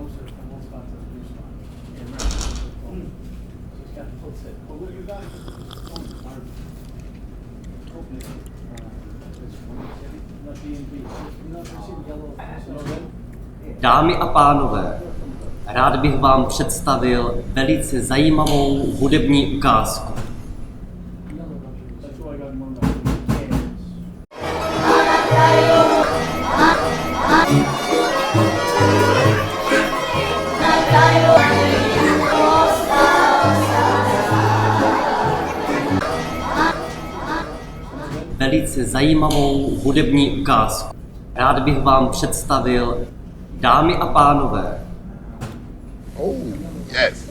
dumpster from one spot to the new spot. And right, so it's got the full set. But what you guys are opening, this one city? Not B&B, not see the yellow. No, then? Dámy a pánové, rád bych vám představil velice zajímavou hudební ukázku. That's why I got more cans. Velice zajímavou hudební ukázku. Rád bych vám představil, dámy a pánové, Oh, yes.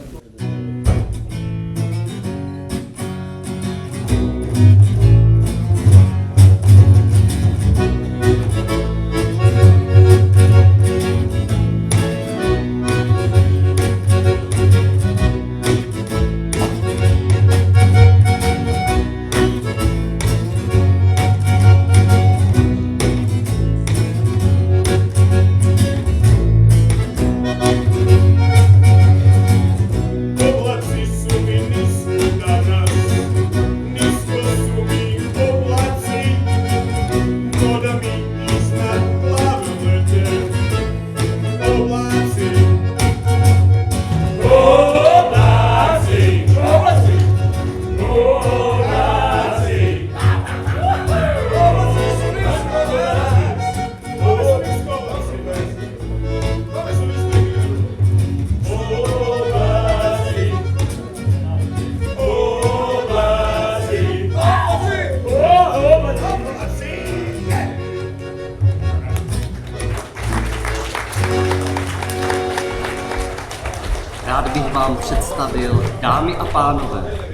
rád bych vám představil, dámy a pánové,